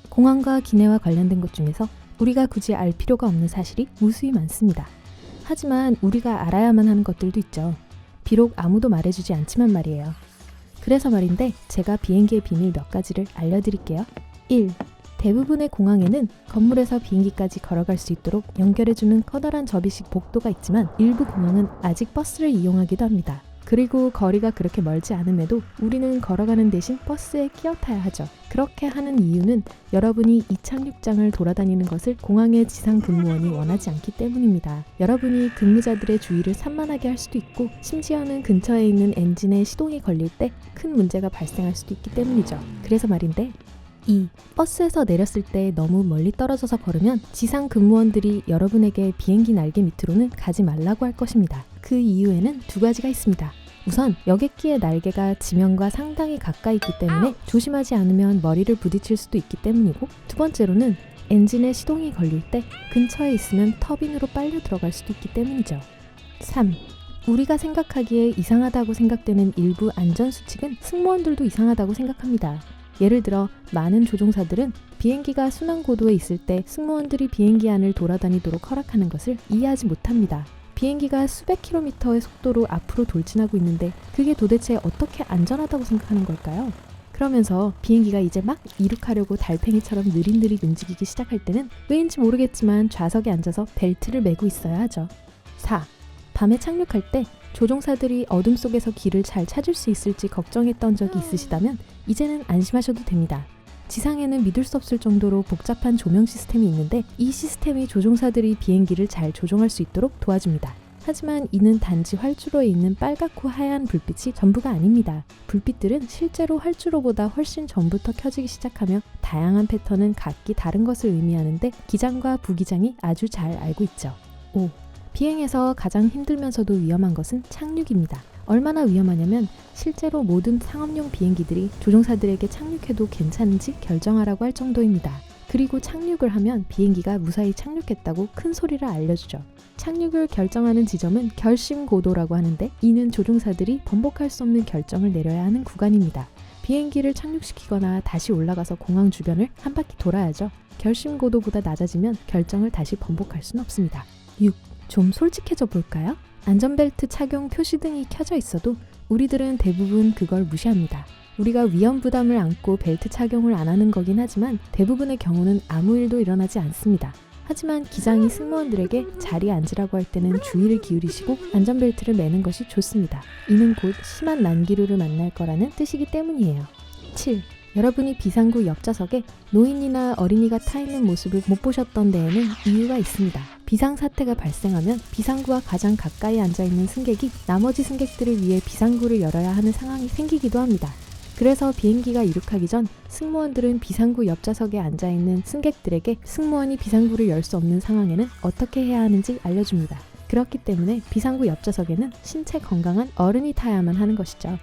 공항과 기내와 관련된 것 중에서 우리가 굳이 알 필요가 없는 사실이 무수히 많습니다. 하지만 우리가 알아야만 하는 것들도 있죠. 비록 아무도 말해주지 않지만 말이에요. 그래서 말인데 제가 비행기의 비밀 몇 가지를 알려드릴게요. 1. 대부분의 공항에는 건물에서 비행기까지 걸어갈 수 있도록 연결해주는 커다란 접이식 복도가 있지만 일부 공항은 아직 버스를 이용하기도 합니다. 그리고 거리가 그렇게 멀지 않음에도 우리는 걸어가는 대신 버스에 끼어 타야 하죠. 그렇게 하는 이유는 여러분이 이착륙장을 돌아다니는 것을 공항의 지상 근무원이 원하지 않기 때문입니다. 여러분이 근무자들의 주의를 산만하게 할 수도 있고 심지어는 근처에 있는 엔진에 시동이 걸릴 때 큰 문제가 발생할 수도 있기 때문이죠. 그래서 말인데 2. 버스에서 내렸을 때 너무 멀리 떨어져서 걸으면 지상 근무원들이 여러분에게 비행기 날개 밑으로는 가지 말라고 할 것입니다. 그 이유에는 두 가지가 있습니다. 우선 여객기의 날개가 지면과 상당히 가까이 있기 때문에 조심하지 않으면 머리를 부딪힐 수도 있기 때문이고, 두 번째로는 엔진에 시동이 걸릴 때 근처에 있으면 터빈으로 빨려 들어갈 수도 있기 때문이죠. 3. 우리가 생각하기에 이상하다고 생각되는 일부 안전수칙은 승무원들도 이상하다고 생각합니다. 예를 들어 많은 조종사들은 비행기가 순항 고도에 있을 때 승무원들이 비행기 안을 돌아다니도록 허락하는 것을 이해하지 못합니다. 비행기가 수백 킬로미터의 속도로 앞으로 돌진하고 있는데 그게 도대체 어떻게 안전하다고 생각하는 걸까요? 그러면서 비행기가 이제 막 이륙하려고 달팽이처럼 느릿느릿 움직이기 시작할 때는 왜인지 모르겠지만 좌석에 앉아서 벨트를 매고 있어야 하죠. 4. 밤에 착륙할 때 조종사들이 어둠 속에서 길을 잘 찾을 수 있을지 걱정했던 적이 있으시다면 이제는 안심하셔도 됩니다. 지상에는 믿을 수 없을 정도로 복잡한 조명 시스템이 있는데 이 시스템이 조종사들이 비행기를 잘 조종할 수 있도록 도와줍니다. 하지만 이는 단지 활주로에 있는 빨갛고 하얀 불빛이 전부가 아닙니다. 불빛들은 실제로 활주로보다 훨씬 전부터 켜지기 시작하며 다양한 패턴은 각기 다른 것을 의미하는데 기장과 부기장이 아주 잘 알고 있죠. 5. 비행에서 가장 힘들면서도 위험한 것은 착륙입니다. 얼마나 위험하냐면 실제로 모든 상업용 비행기들이 조종사들에게 착륙해도 괜찮은지 결정하라고 할 정도입니다. 그리고 착륙을 하면 비행기가 무사히 착륙했다고 큰 소리를 알려주죠. 착륙을 결정하는 지점은 결심고도라고 하는데 이는 조종사들이 번복할 수 없는 결정을 내려야 하는 구간입니다. 비행기를 착륙시키거나 다시 올라가서 공항 주변을 한 바퀴 돌아야죠. 결심고도보다 낮아지면 결정을 다시 번복할 수는 없습니다. 6. 좀 솔직해져 볼까요? 안전벨트 착용 표시등이 켜져 있어도 우리들은 대부분 그걸 무시합니다. 우리가 위험 부담을 안고 벨트 착용을 안 하는 거긴 하지만 대부분의 경우는 아무 일도 일어나지 않습니다. 하지만 기장이 승무원들에게 자리에 앉으라고 할 때는 주의를 기울이시고 안전벨트를 매는 것이 좋습니다. 이는 곧 심한 난기류를 만날 거라는 뜻이기 때문이에요. 7. 여러분이 비상구 옆좌석에 노인이나 어린이가 타 있는 모습을 못 보셨던 데에는 이유가 있습니다. 비상사태가 발생하면 비상구와 가장 가까이 앉아있는 승객이 나머지 승객들을 위해 비상구를 열어야 하는 상황이 생기기도 합니다. 그래서 비행기가 이륙하기 전 승무원들은 비상구 옆좌석에 앉아있는 승객들에게 승무원이 비상구를 열 수 없는 상황에는 어떻게 해야 하는지 알려줍니다. 그렇기 때문에 비상구 옆좌석에는 신체 건강한 어른이 타야만 하는 것이죠.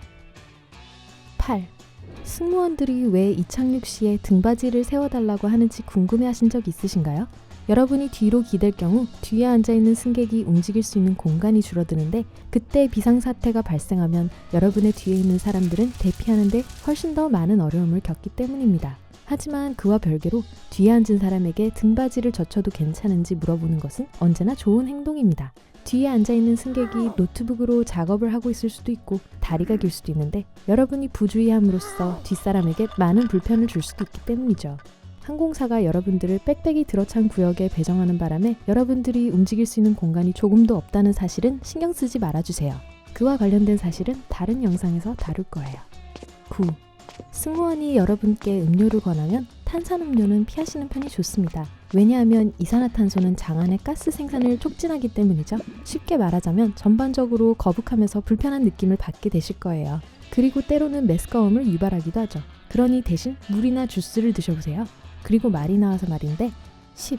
8. 승무원들이 왜 이착륙 시에 등받이를 세워달라고 하는지 궁금해하신 적 있으신가요? 여러분이 뒤로 기댈 경우 뒤에 앉아있는 승객이 움직일 수 있는 공간이 줄어드는데 그때 비상사태가 발생하면 여러분의 뒤에 있는 사람들은 대피하는데 훨씬 더 많은 어려움을 겪기 때문입니다. 하지만 그와 별개로 뒤에 앉은 사람에게 등받이를 젖혀도 괜찮은지 물어보는 것은 언제나 좋은 행동입니다. 뒤에 앉아있는 승객이 노트북으로 작업을 하고 있을 수도 있고 다리가 길 수도 있는데 여러분이 부주의함으로써 뒷사람에게 많은 불편을 줄 수도 있기 때문이죠. 항공사가 여러분들을 빽빽이 들어찬 구역에 배정하는 바람에 여러분들이 움직일 수 있는 공간이 조금도 없다는 사실은 신경 쓰지 말아주세요. 그와 관련된 사실은 다른 영상에서 다룰 거예요. 9. 승무원이 여러분께 음료를 권하면 탄산음료는 피하시는 편이 좋습니다. 왜냐하면 이산화탄소는 장안의 가스 생산을 촉진하기 때문이죠. 쉽게 말하자면 전반적으로 거북하면서 불편한 느낌을 받게 되실 거예요. 그리고 때로는 메스꺼움을 유발하기도 하죠. 그러니 대신 물이나 주스를 드셔보세요. 그리고 말이 나와서 말인데 10.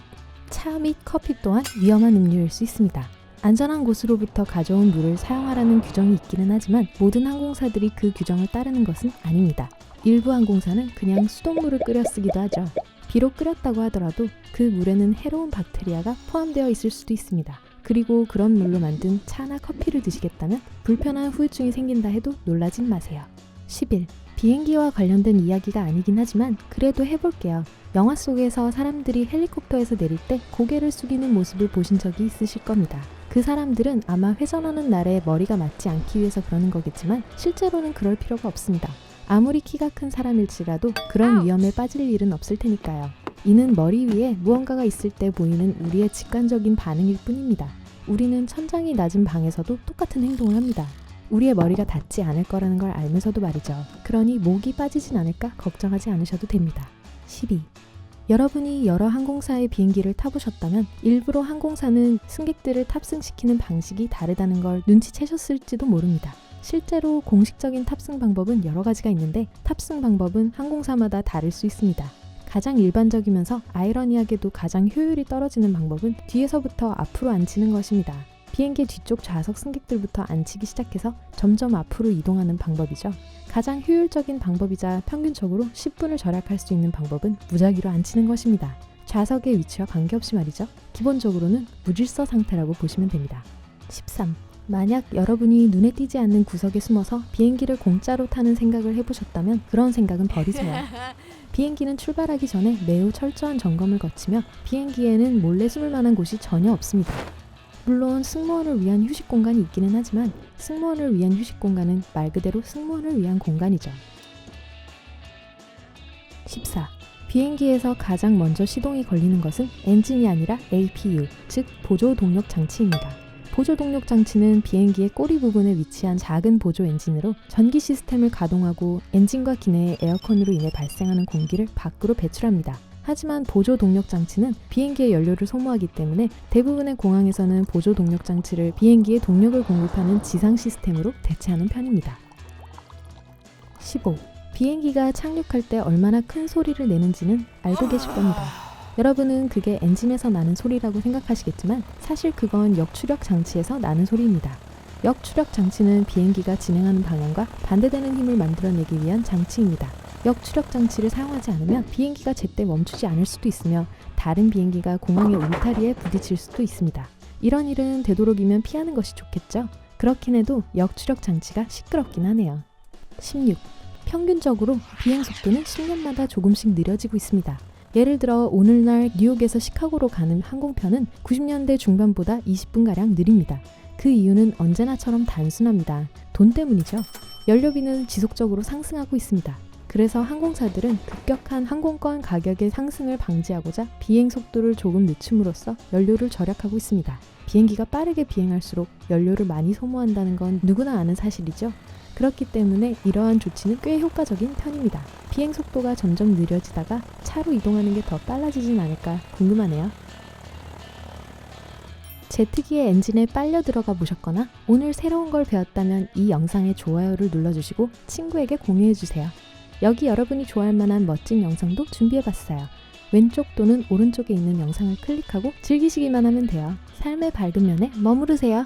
차 및 커피 또한 위험한 음료일 수 있습니다. 안전한 곳으로부터 가져온 물을 사용하라는 규정이 있기는 하지만 모든 항공사들이 그 규정을 따르는 것은 아닙니다. 일부 항공사는 그냥 수돗물을 끓여 쓰기도 하죠. 비록 끓였다고 하더라도 그 물에는 해로운 박테리아가 포함되어 있을 수도 있습니다. 그리고 그런 물로 만든 차나 커피를 드시겠다면 불편한 후유증이 생긴다 해도 놀라진 마세요. 11. 비행기와 관련된 이야기가 아니긴 하지만 그래도 해볼게요. 영화 속에서 사람들이 헬리콥터에서 내릴 때 고개를 숙이는 모습을 보신 적이 있으실 겁니다. 그 사람들은 아마 회전하는 날에 머리가 맞지 않기 위해서 그러는 거겠지만 실제로는 그럴 필요가 없습니다. 아무리 키가 큰 사람일지라도 그런 위험에 빠질 일은 없을 테니까요. 이는 머리 위에 무언가가 있을 때 보이는 우리의 직관적인 반응일 뿐입니다. 우리는 천장이 낮은 방에서도 똑같은 행동을 합니다. 우리의 머리가 닿지 않을 거라는 걸 알면서도 말이죠. 그러니 목이 빠지진 않을까 걱정하지 않으셔도 됩니다. 12. 여러분이 여러 항공사의 비행기를 타보셨다면 일부러 항공사는 승객들을 탑승시키는 방식이 다르다는 걸 눈치채셨을지도 모릅니다. 실제로 공식적인 탑승 방법은 여러 가지가 있는데 탑승 방법은 항공사마다 다를 수 있습니다. 가장 일반적이면서 아이러니하게도 가장 효율이 떨어지는 방법은 뒤에서부터 앞으로 앉히는 것입니다. 비행기 뒤쪽 좌석 승객들부터 앉히기 시작해서 점점 앞으로 이동하는 방법이죠. 가장 효율적인 방법이자 평균적으로 10분을 절약할 수 있는 방법은 무작위로 앉히는 것입니다. 좌석의 위치와 관계없이 말이죠. 기본적으로는 무질서 상태라고 보시면 됩니다. 13. 만약 여러분이 눈에 띄지 않는 구석에 숨어서 비행기를 공짜로 타는 생각을 해보셨다면 그런 생각은 버리세요. 비행기는 출발하기 전에 매우 철저한 점검을 거치며 비행기에는 몰래 숨을 만한 곳이 전혀 없습니다. 물론 승무원을 위한 휴식 공간이 있기는 하지만 승무원을 위한 휴식 공간은 말 그대로 승무원을 위한 공간이죠. 14. 비행기에서 가장 먼저 시동이 걸리는 것은 엔진이 아니라 APU, 즉 보조 동력 장치입니다. 보조 동력 장치는 비행기의 꼬리 부분에 위치한 작은 보조 엔진으로 전기 시스템을 가동하고 엔진과 기내의 에어컨으로 인해 발생하는 공기를 밖으로 배출합니다. 하지만 보조 동력 장치는 비행기의 연료를 소모하기 때문에 대부분의 공항에서는 보조 동력 장치를 비행기에 동력을 공급하는 지상 시스템으로 대체하는 편입니다. 15. 비행기가 착륙할 때 얼마나 큰 소리를 내는지는 알고 계실 겁니다. 여러분은 그게 엔진에서 나는 소리라고 생각하시겠지만 사실 그건 역추력 장치에서 나는 소리입니다. 역추력 장치는 비행기가 진행하는 방향과 반대되는 힘을 만들어내기 위한 장치입니다. 역추력 장치를 사용하지 않으면 비행기가 제때 멈추지 않을 수도 있으며 다른 비행기가 공항의 울타리에 부딪힐 수도 있습니다. 이런 일은 되도록이면 피하는 것이 좋겠죠? 그렇긴 해도 역추력 장치가 시끄럽긴 하네요. 16. 평균적으로 비행 속도는 10년마다 조금씩 느려지고 있습니다. 예를 들어 오늘날 뉴욕에서 시카고로 가는 항공편은 90년대 중반보다 20분가량 느립니다. 그 이유는 언제나처럼 단순합니다. 돈 때문이죠. 연료비는 지속적으로 상승하고 있습니다. 그래서 항공사들은 급격한 항공권 가격의 상승을 방지하고자 비행 속도를 조금 늦춤으로써 연료를 절약하고 있습니다. 비행기가 빠르게 비행할수록 연료를 많이 소모한다는 건 누구나 아는 사실이죠. 그렇기 때문에 이러한 조치는 꽤 효과적인 편입니다. 비행 속도가 점점 느려지다가 차로 이동하는 게 더 빨라지진 않을까 궁금하네요. 제트기의 엔진에 빨려 들어가 보셨거나 오늘 새로운 걸 배웠다면 이 영상에 좋아요를 눌러주시고 친구에게 공유해주세요. 여기 여러분이 좋아할 만한 멋진 영상도 준비해봤어요. 왼쪽 또는 오른쪽에 있는 영상을 클릭하고 즐기시기만 하면 돼요. 삶의 밝은 면에 머무르세요.